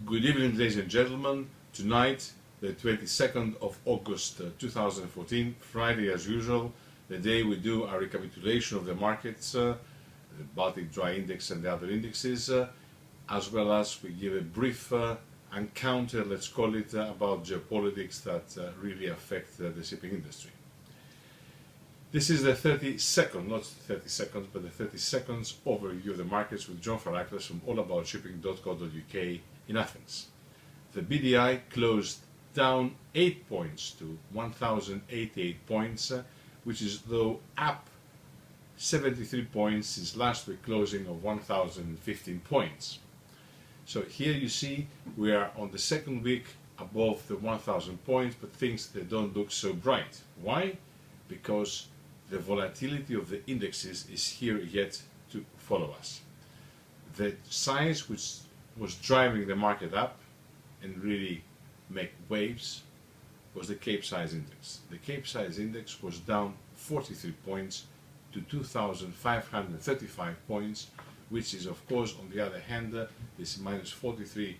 Good evening, ladies and gentlemen. Tonight, the 22nd of August 2014, Friday as usual, the day we do a recapitulation of the markets, the Baltic Dry Index and the other indexes, as well as we give a brief encounter, let's call it, about geopolitics that really affect the shipping industry. This is the 32nd, not 30 seconds, but the 30 seconds overview of the markets with John FARACLAS from allaboutshipping.co.uk in Athens. The BDI closed down 8 points to 1,088 points, which is though up 73 points since last week closing of 1,015 points. So here you see we are on the second week above the 1,000 points, but things they don't look so bright. Why? Because the volatility of the indexes is here yet to follow us. The size which was driving the market up and really make waves was the Cape Size Index. The Cape Size Index was down 43 points to 2,535 points, which is of course on the other hand is minus 43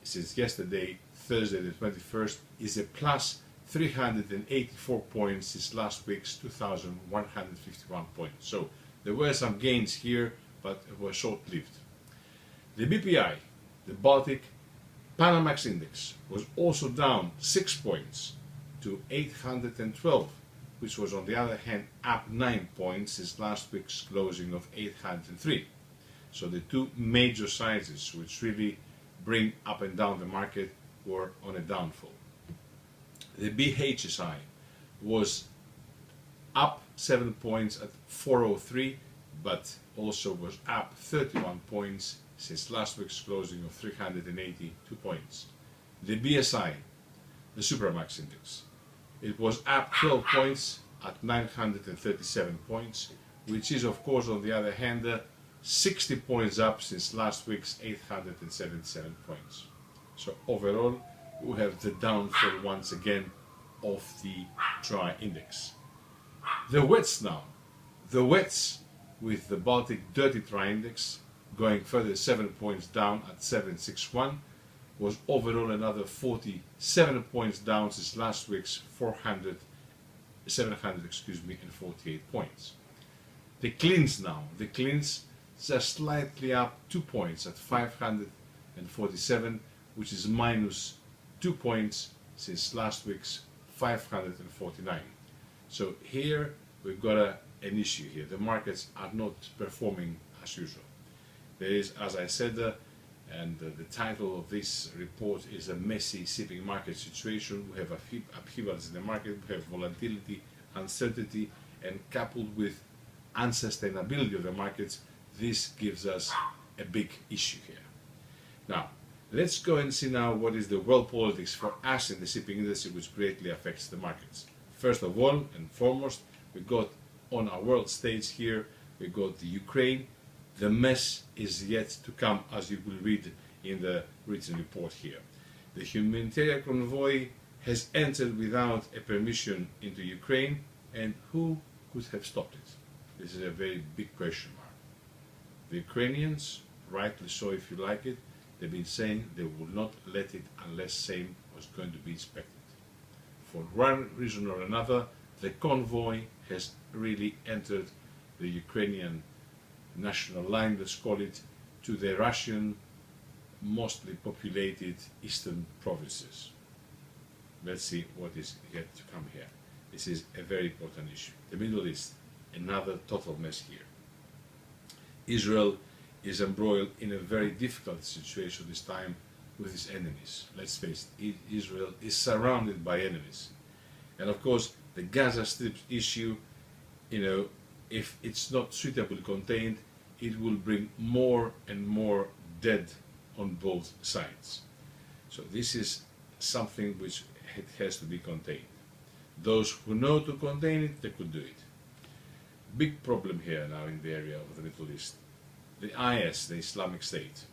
since yesterday, Thursday the 21st, is a plus 384 points since last week's 2,151 points. So there were some gains here, but it was short-lived. The BPI, the Baltic Panamax Index, was also down 6 points to 812, which was on the other hand up 9 points since last week's closing of 803. So the two major sizes which really bring up and down the market were on a downfall. The BHSI was up 7 points at 403, but also was up 31 points since last week's closing of 382 points. The BSI, the Supramax Index, it was up 12 points at 937 points, which is of course on the other hand 60 points up since last week's 877 points. So overall we have the downfall once again of the dry index. The wets now. The wets with the Baltic Dirty Dry Index going further 7 points down at 761 was overall another 47 points down since last week's 748 points. The cleans now. The cleans just slightly up 2 points at 547, which is minus 2 points since last week's 549. So here we've got an issue here. The markets are not performing as usual. There is, as I said, and the title of this report is a messy shipping market situation. We have upheavals in the market, we have volatility, uncertainty, and coupled with unsustainability of the markets, this gives us a big issue here. Now, let's go and see now what is the world politics for us in the shipping industry, which greatly affects the markets. First of all and foremost, we got on our world stage here, we got the Ukraine. The mess is yet to come, as you will read in the written report here. The humanitarian convoy has entered without a permission into Ukraine, and who could have stopped it? This is a very big question mark. The Ukrainians, rightly so if you like it, they've been saying they will not let it unless same was going to be inspected. For one reason or another, the convoy has really entered the Ukrainian national line, let's call it, to the Russian, mostly populated eastern provinces. Let's see what is yet to come here. This is a very important issue. The Middle East, another total mess here. Israel is embroiled in a very difficult situation this time with its enemies. Let's face it, Israel is surrounded by enemies. And of course, the Gaza Strip issue, if it's not suitably contained, it will bring more and more dead on both sides. So this is something which it has to be contained. Those who know to contain it, they could do it. Big problem here now in the area of the Middle East. The IS, the Islamic State,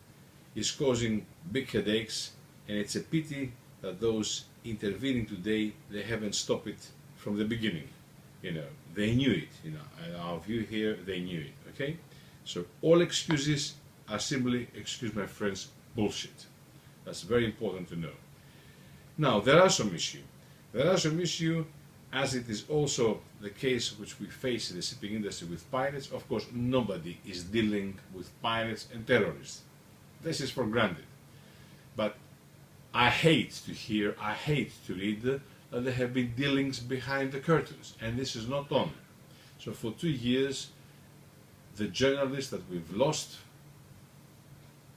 is causing big headaches, and it's a pity that those intervening today, they haven't stopped it from the beginning. They knew it, and our view here, they knew it, okay? So all excuses are simply, excuse my friends, bullshit. That's very important to know. Now, there are some issues. There are some issues, as it is also the case which we face in the shipping industry with pirates. Of course, nobody is dealing with pirates and terrorists. This is for granted. But I hate to hear, I hate to read that there have been dealings behind the curtains, and this is not done. So for 2 years, the journalist that we've lost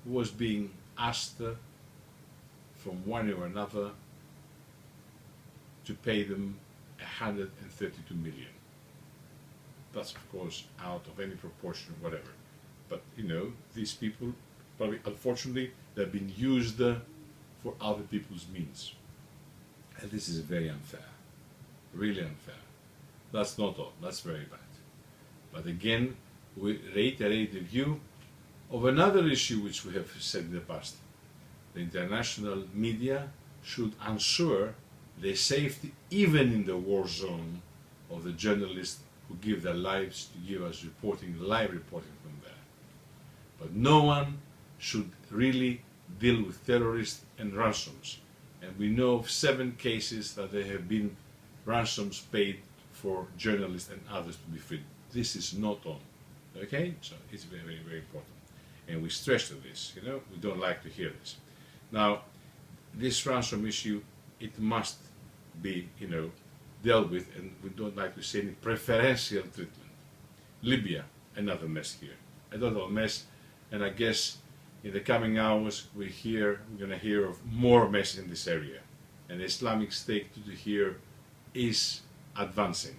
was being asked from one or another to pay them 132 million. That's of course out of any proportion, whatever. But you know, these people, probably unfortunately, they've been used for other people's means. And this is very unfair. Really unfair. That's not all. That's very bad. But again, we reiterate the view of another issue which we have said in the past. The international media should ensure the safety, even in the war zone, of the journalists who give their lives to give us reporting, live reporting from there. But no one should really deal with terrorists and ransoms. And we know of 7 cases that there have been ransoms paid for journalists and others to be freed. This is not on. Okay? So it's very, very, very important. And we stress to this, you know, we don't like to hear this. Now, this ransom issue, it must be, you know, dealt with, and we don't like to see any preferential treatment. Libya, another mess here. A total mess, and I guess in the coming hours we're going to hear of more mess in this area. And the Islamic State here is advancing.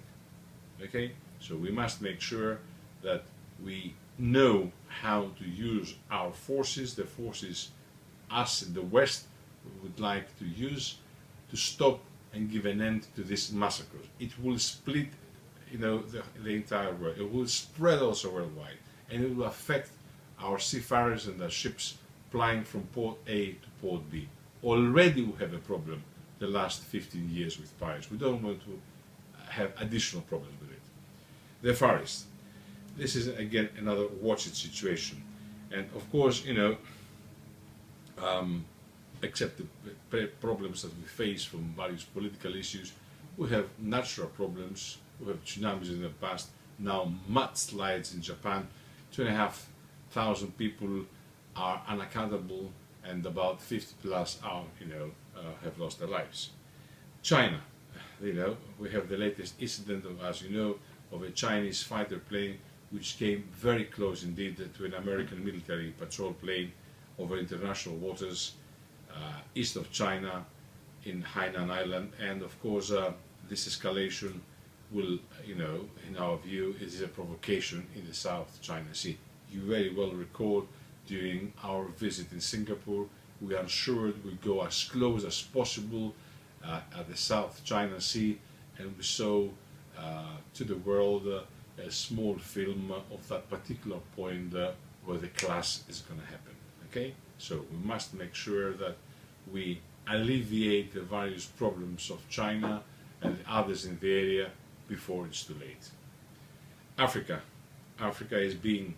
Okay? So we must make sure that we know how to use our forces, the forces us in the West would like to use to stop and give an end to this massacre. It will split, you know, the entire world. It will spread also worldwide, and it will affect our seafarers and our ships plying from port A to port B. Already we have a problem the last 15 years with pirates. We don't want to have additional problems with it. The Far East. This is again another watch it situation, and of course, you know, except the problems that we face from various political issues, we have natural problems. We have tsunamis in the past, now mudslides in Japan. 2,500 people are unaccountable, and about 50 plus are, you know, have lost their lives. China, you know, we have the latest incident of, as you know, of a Chinese fighter plane which came very close indeed to an American military patrol plane over international waters east of China in Hainan Island. And of course this escalation will, you know, in our view, is a provocation in the South China Sea. You very well recall during our visit in Singapore, we ensured we go as close as possible at the South China Sea, and we saw to the world a small film of that particular point where the clash is going to happen. Okay, so we must make sure that we alleviate the various problems of China and the others in the area before it's too late. Africa is being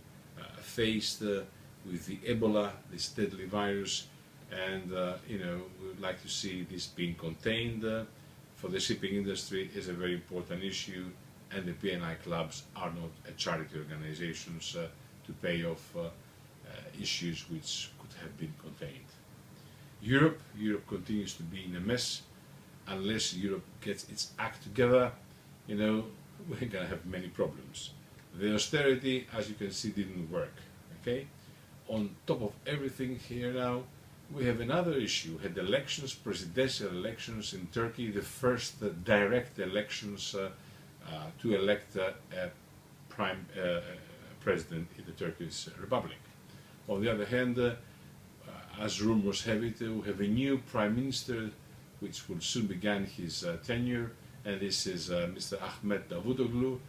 faced with the Ebola, this deadly virus, and you know, we would like to see this being contained. For the shipping industry is a very important issue, and the PNI clubs are not charity organizations to pay off issues which could have been contained. Europe continues to be in a mess. Unless Europe gets its act together, you know, we're going to have many problems. The austerity, as you can see, didn't work. Okay. On top of everything here now, we have another issue. We had elections, presidential elections in Turkey, the first direct elections to elect a prime president in the Turkish Republic. On the other hand, as rumors have it, we have a new prime minister which will soon begin his tenure, and this is Mr. Ahmet Davutoglu,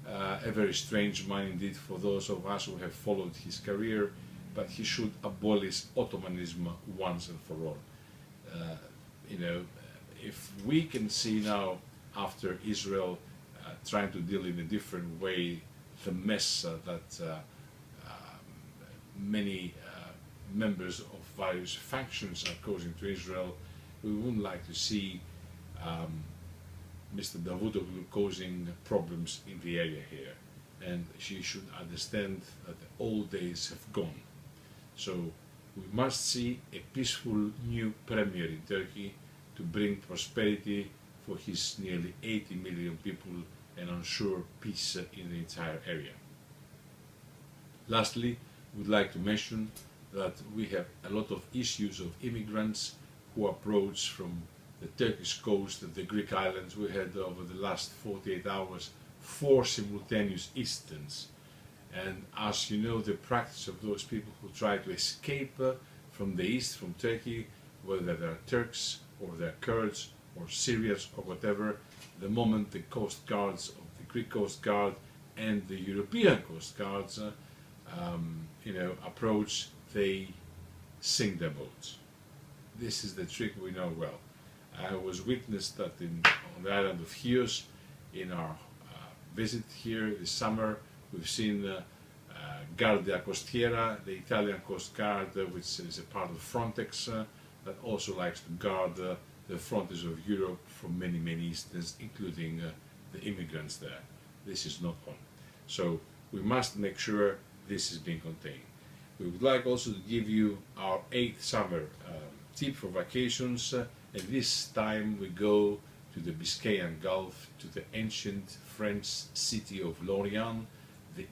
a very strange man indeed for those of us who have followed his career, but he should abolish Ottomanism once and for all. You know, if we can see now, after Israel trying to deal in a different way the mess that many members of various factions are causing to Israel. We wouldn't like to see Mr. Davutoglu causing problems in the area here, and she should understand that the old days have gone. So we must see a peaceful new premier in Turkey to bring prosperity for his nearly 80 million people and ensure peace in the entire area. Lastly, we would like to mention that we have a lot of issues of immigrants who approach from the Turkish coast and the Greek islands. We had over the last 48 hours 4 simultaneous incidents, and as you know, the practice of those people who try to escape from the east, from Turkey, whether they're Turks or they're Kurds or Syrians or whatever, the moment the coast guards of the Greek Coast Guard and the European Coast Guards approach, they sink their boats. This is the trick we know well. I was witness that on the island of Chios, in our visit here this summer, we've seen Guardia Costiera, the Italian Coast Guard, which is a part of Frontex, that also likes to guard the frontiers of Europe from many instances, including the immigrants there. This is not on. So we must make sure this is being contained. We would like also to give you our 8th summer tip for vacations, and this time we go to the Biscayan Gulf, to the ancient French city of Lorient, the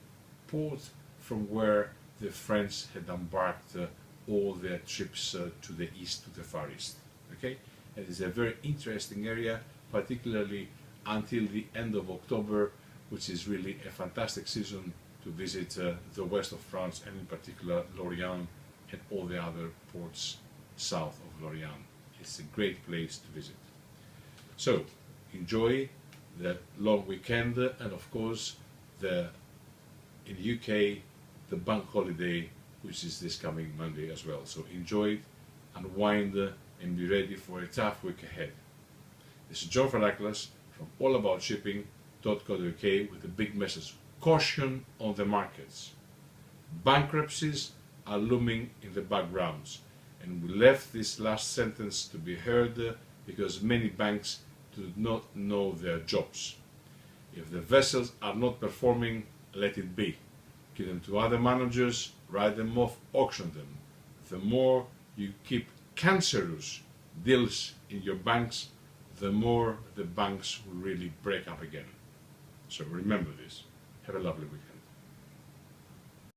port from where the French had embarked all their trips to the east, to the Far East. Okay? And it's a very interesting area, particularly until the end of October, which is really a fantastic season to visit the west of France, and in particular Lorient and all the other ports south of Lorient. It's a great place to visit. So enjoy the long weekend, and of course in the UK the bank holiday, which is this coming Monday as well. So enjoy it, unwind, and be ready for a tough week ahead. This is John FARACLAS from allaboutshipping.co.uk with a big message. Caution on the markets. Bankruptcies are looming in the backgrounds, and we left this last sentence to be heard because many banks do not know their jobs. If the vessels are not performing, let it be. Give them to other managers, write them off, auction them. The more you keep cancerous deals in your banks, the more the banks will really break up again. So remember this. Have a lovely week.